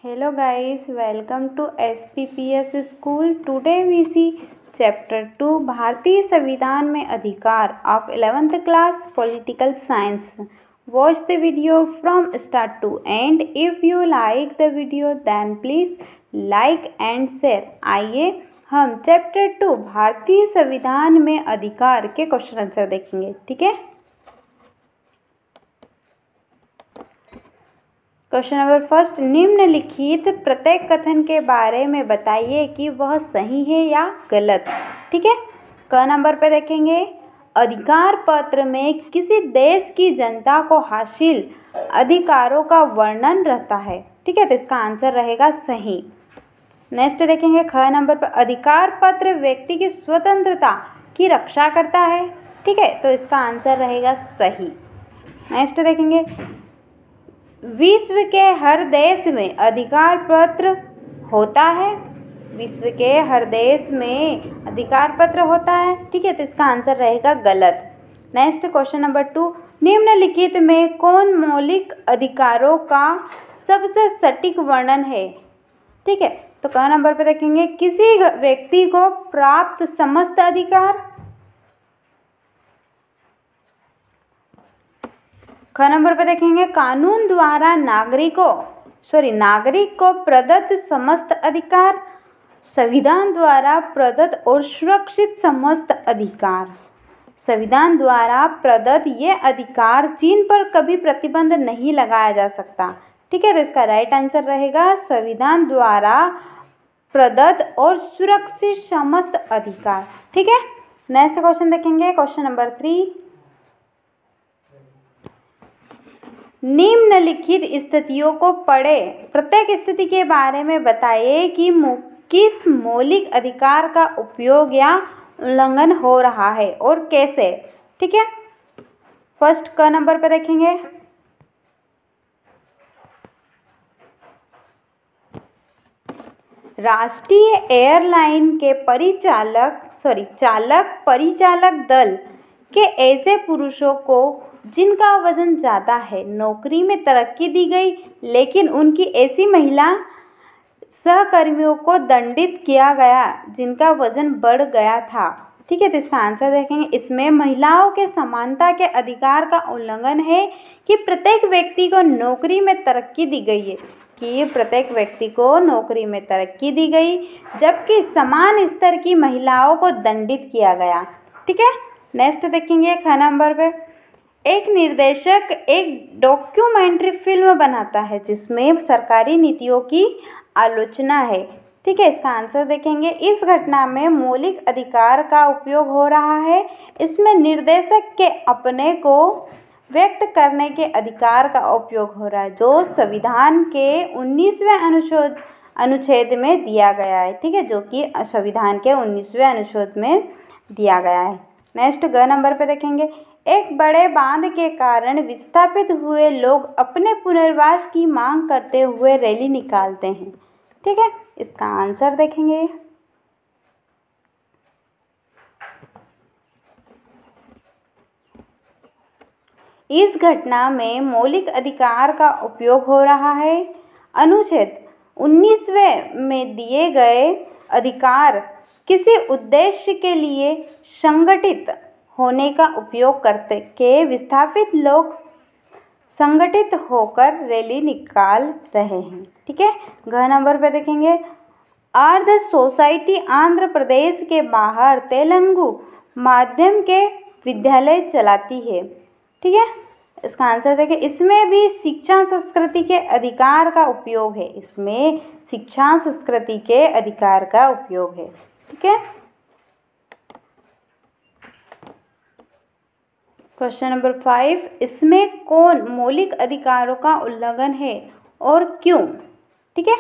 Hello guys, welcome to SPPS School. Today we see Chapter 2 भारतीय संविधान में अधिकार of 11th class Political Science. Watch the video from start to end. If you like the video then please like and share. आइए हम Chapter 2 भारतीय संविधान में अधिकार के क्वेश्चन आंसर देखेंगे. ठीक है. क्वेश्चन नंबर फर्स्ट, निम्नलिखित प्रत्येक कथन के बारे में बताइए कि वह सही है या गलत. ठीक है. क नंबर पे देखेंगे, अधिकार पत्र में किसी देश की जनता को हासिल अधिकारों का वर्णन रहता है. ठीक है, तो इसका आंसर रहेगा सही. नेक्स्ट देखेंगे ख नंबर पर, अधिकार पत्र व्यक्ति की स्वतंत्रता की रक्षा करता है. ठीक है, तो इसका आंसर रहेगा सही. नेक्स्ट देखेंगे, विश्व के हर देश में अधिकार पत्र होता है. विश्व के हर देश में अधिकार पत्र होता है. ठीक है, तो इसका आंसर रहेगा गलत. नेक्स्ट क्वेश्चन नंबर 2, निम्नलिखित में कौन मौलिक अधिकारों का सबसे सटीक वर्णन है. ठीक है, तो क नंबर पे देखेंगे, किसी व्यक्ति को प्राप्त समस्त अधिकार. ख नंबर पे देखेंगे, कानून द्वारा नागरिक को प्रदत्त समस्त अधिकार. संविधान द्वारा प्रदत्त और सुरक्षित समस्त अधिकार. संविधान द्वारा प्रदत्त ये अधिकार जिन पर कभी प्रतिबंध नहीं लगाया जा सकता. ठीक है, तो इसका राइट आंसर रहेगा संविधान द्वारा प्रदत्त और सुरक्षित समस्त अधिकार. ठीक है. नेक्स्ट क्वेश्चन देखेंगे, क्वेश्चन नंबर 3, निम्नलिखित स्थितियों को पढ़े. प्रत्येक स्थिति के बारे में बताइए कि किस मौलिक अधिकार का उपयोग या उल्लंघन हो रहा है और कैसे. ठीक है. फर्स्ट क नंबर पे देखेंगे, राष्ट्रीय एयरलाइन के चालक परिचालक दल के ऐसे पुरुषों को जिनका वजन ज़्यादा है नौकरी में तरक्की दी गई, लेकिन उनकी ऐसी महिला सहकर्मियों को दंडित किया गया जिनका वजन बढ़ गया था. ठीक है, तो इसका आंसर देखेंगे, इसमें महिलाओं के समानता के अधिकार का उल्लंघन है कि प्रत्येक व्यक्ति को नौकरी में तरक्की दी गई है जबकि समान स्तर की महिलाओं को दंडित किया गया. ठीक है. नेक्स्ट देखेंगे ख नंबर पे, एक निर्देशक एक डॉक्यूमेंट्री फिल्म बनाता है जिसमें सरकारी नीतियों की आलोचना है. ठीक है, इसका आंसर देखेंगे, इस घटना में मौलिक अधिकार का उपयोग हो रहा है. इसमें निर्देशक के अपने को व्यक्त करने के अधिकार का उपयोग हो रहा है जो संविधान के 19वें अनुच्छेद में दिया गया है. ठीक है, जो कि संविधान के 19वें अनुच्छेद में दिया गया है. नेक्स्ट ग नंबर पे देखेंगे, एक बड़े बांध के कारण विस्थापित हुए लोग अपने पुनर्वास की मांग करते हुए रैली निकालते हैं. ठीक है, इसका आंसर देखेंगे, इस घटना में मौलिक अधिकार का उपयोग हो रहा है. अनुच्छेद 19वें में दिए गए अधिकार किसी उद्देश्य के लिए संगठित होने का उपयोग करते के विस्थापित लोग संगठित होकर रैली निकाल रहे हैं. ठीक है. घ नंबर पे देखेंगे, आर्ध सोसाइटी आंध्र प्रदेश के बाहर तेलुगु माध्यम के विद्यालय चलाती है. ठीक है, इसका आंसर देखें, इसमें भी शिक्षा संस्कृति के अधिकार का उपयोग है. ठीक है. क्वेश्चन नंबर 5, इसमें कौन मौलिक अधिकारों का उल्लंघन है और क्यों. ठीक है.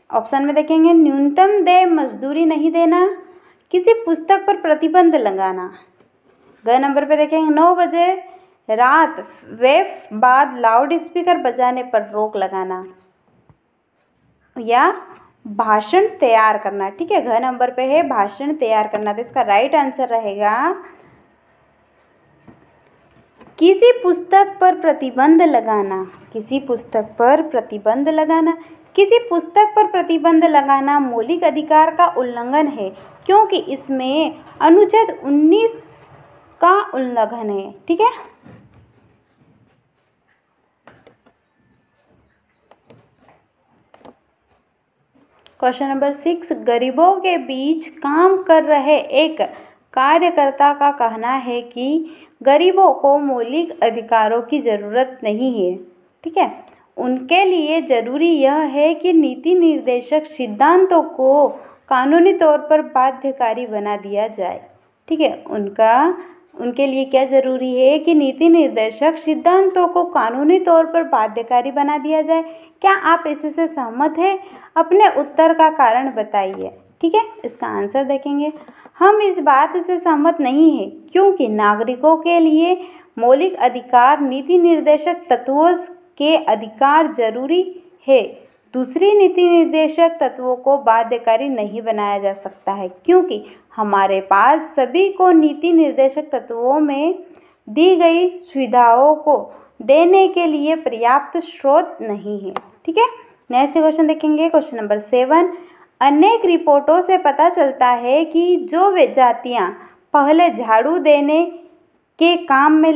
ऑप्शन में देखेंगे, न्यूनतम देय मजदूरी नहीं देना, किसी पुस्तक पर प्रतिबंध लगाना. ग नंबर पे देखेंगे, 9 बजे रात वेफ बाद लाउड स्पीकर बजाने पर रोक लगाना या भाषण तैयार करना. ठीक है, घ नंबर पे है भाषण तैयार करना. तो इसका राइट आंसर रहेगा किसी पुस्तक पर प्रतिबंध लगाना. किसी पुस्तक पर प्रतिबंध लगाना मौलिक अधिकार का उल्लंघन है क्योंकि इसमें अनुच्छेद 19 का उल्लंघन है। ठीक है। क्वेश्चन नंबर 6, गरीबों के बीच काम कर रहे एक कार्यकर्ता का कहना है कि गरीबों को मौलिक अधिकारों की ज़रूरत नहीं है। ठीक है। उनके लिए ज़रूरी यह है कि नीति निर्देशक सिद्धांतों को कानूनी तौर पर बाध्यकारी बना दिया जाए। ठीक है। उनके लिए क्या ज़रूरी है कि नीति निर्देशक सिद्धांतों को कानूनी तौर पर बाध्यकारी बना दिया जाए। क्या आप इससे सहमत हैं? अपने उत्तर का कारण बताइए। ठीक है। इसका आंसर देखेंगे। हम इस बात से सहमत नहीं हैं क्योंकि नागरिकों के लिए मौलिक अधिकार नीति निर्देशक तत्वों के अधिकार जरूरी है। दूसरी नीति निर्देशक तत्वों को बाध्यकारी नहीं बनाया जा सकता है क्योंकि हमारे पास सभी को नीति निर्देशक तत्वों में दी गई सुविधाओं को देने के लिए पर्याप्त स्रोत नहीं है। ठीक है। नेक्स्ट क्वेश्चन देखेंगे। क्वेश्चन नंबर 7, अनेक रिपोर्टों से पता चलता है कि जो वे जातियाँ पहले झाड़ू देने के काम में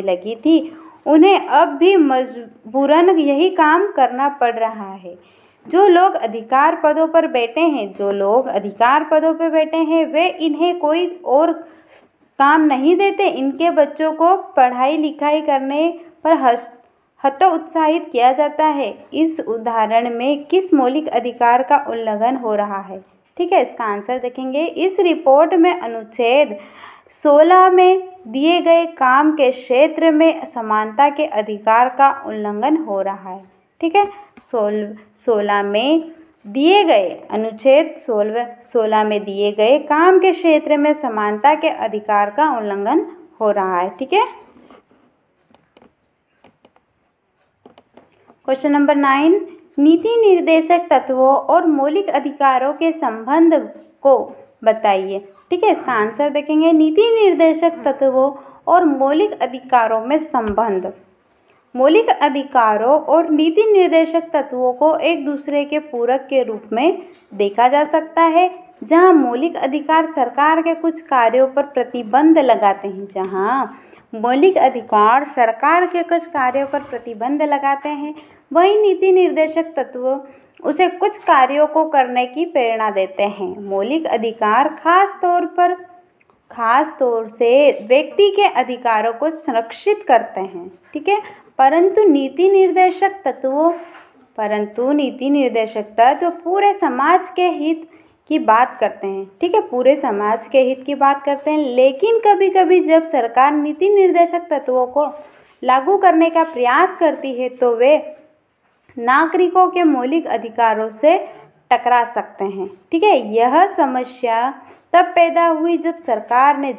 लगी थी उन्हें अब भी मजबूरन यही काम करना पड़ रहा है। जो लोग अधिकार पदों पर बैठे हैं वे इन्हें कोई और काम नहीं देते। इनके बच्चों को पढ़ाई लिखाई करने पर हतोत्साहित किया जाता है। इस उदाहरण में किस मौलिक अधिकार का उल्लंघन हो रहा है? ठीक है। इसका आंसर देखेंगे। इस रिपोर्ट में अनुच्छेद 16 में दिए गए काम के क्षेत्र में समानता के अधिकार का उल्लंघन हो रहा है। ठीक है। 16 में दिए गए अनुच्छेद 16 में दिए गए काम के क्षेत्र में समानता के अधिकार का उल्लंघन हो रहा है। ठीक है। क्वेश्चन नंबर 9, नीति निर्देशक तत्वों और मौलिक अधिकारों के संबंध को बताइए। ठीक है। इसका आंसर देखेंगे। नीति निर्देशक तत्वों और मौलिक अधिकारों में संबंध। मौलिक अधिकारों और नीति निर्देशक तत्वों को एक दूसरे के पूरक के रूप में देखा जा सकता है। जहां मौलिक अधिकार सरकार के कुछ कार्यों पर प्रतिबंध लगाते हैं, वहीं नीति निर्देशक तत्व उसे कुछ कार्यों को करने की प्रेरणा देते हैं। मौलिक अधिकार खास तौर से व्यक्ति के अधिकारों को संरक्षित करते हैं। ठीक है। परंतु नीति निर्देशक तत्व पूरे समाज के हित की बात करते हैं। ठीक है। पूरे समाज के हित की बात करते हैं। लेकिन कभी कभी जब सरकार नीति निर्देशक तत्वों को लागू करने का प्रयास करती है तो वे नागरिकों के मौलिक अधिकारों से टकरा सकते हैं। ठीक है। यह समस्या तब पैदा हुई जब सरकार ने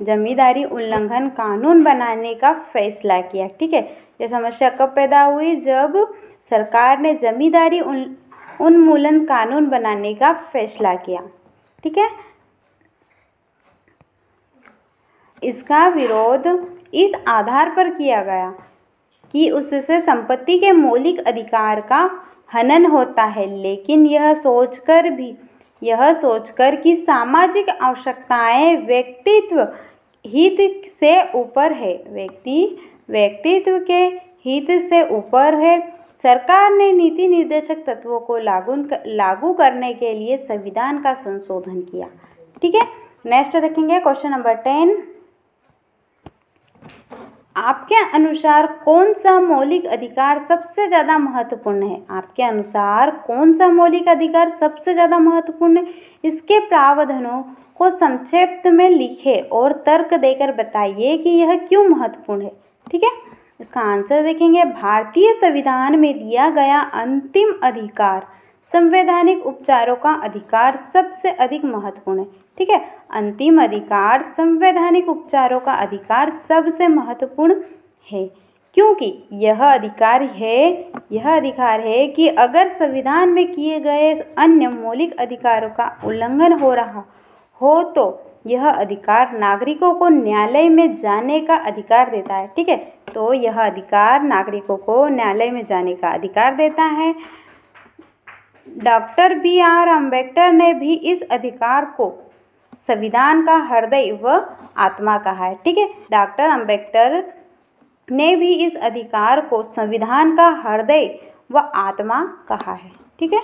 जमींदारी उल्लंघन कानून बनाने का फैसला किया। ठीक है। यह समस्या कब पैदा हुई? जब सरकार ने जमींदारी उन्मूलन कानून बनाने का फैसला किया। ठीक है। इसका विरोध इस आधार पर किया गया कि उससे संपत्ति के मौलिक अधिकार का हनन होता है। लेकिन यह सोचकर कि सामाजिक आवश्यकताएं व्यक्तित्व के हित से ऊपर है, सरकार ने नीति निर्देशक तत्वों को लागू करने के लिए संविधान का संशोधन किया। ठीक है। नेक्स्ट देखेंगे। क्वेश्चन नंबर 10, आपके अनुसार कौन सा मौलिक अधिकार सबसे ज़्यादा महत्वपूर्ण है? आपके अनुसार कौन सा मौलिक अधिकार सबसे ज़्यादा महत्वपूर्ण है? इसके प्रावधानों को संक्षेप में लिखें और तर्क देकर बताइए कि यह क्यों महत्वपूर्ण है। ठीक है। इसका आंसर देखेंगे। भारतीय संविधान में दिया गया अंतिम अधिकार संवैधानिक उपचारों का अधिकार सबसे अधिक महत्वपूर्ण है। ठीक है। अंतिम अधिकार संवैधानिक उपचारों का अधिकार सबसे महत्वपूर्ण है क्योंकि यह अधिकार है कि अगर संविधान में किए गए अन्य मौलिक अधिकारों का उल्लंघन हो रहा हो तो यह अधिकार नागरिकों को न्यायालय में जाने का अधिकार देता है। ठीक है, तो यह अधिकार नागरिकों को न्यायालय में जाने का अधिकार देता है। डॉक्टर BR अम्बेडकर ने भी इस अधिकार को संविधान का हृदय व आत्मा कहा है। ठीक है, डॉक्टर अम्बेडकर ने भी इस अधिकार को संविधान का हृदय व आत्मा कहा है। ठीक है।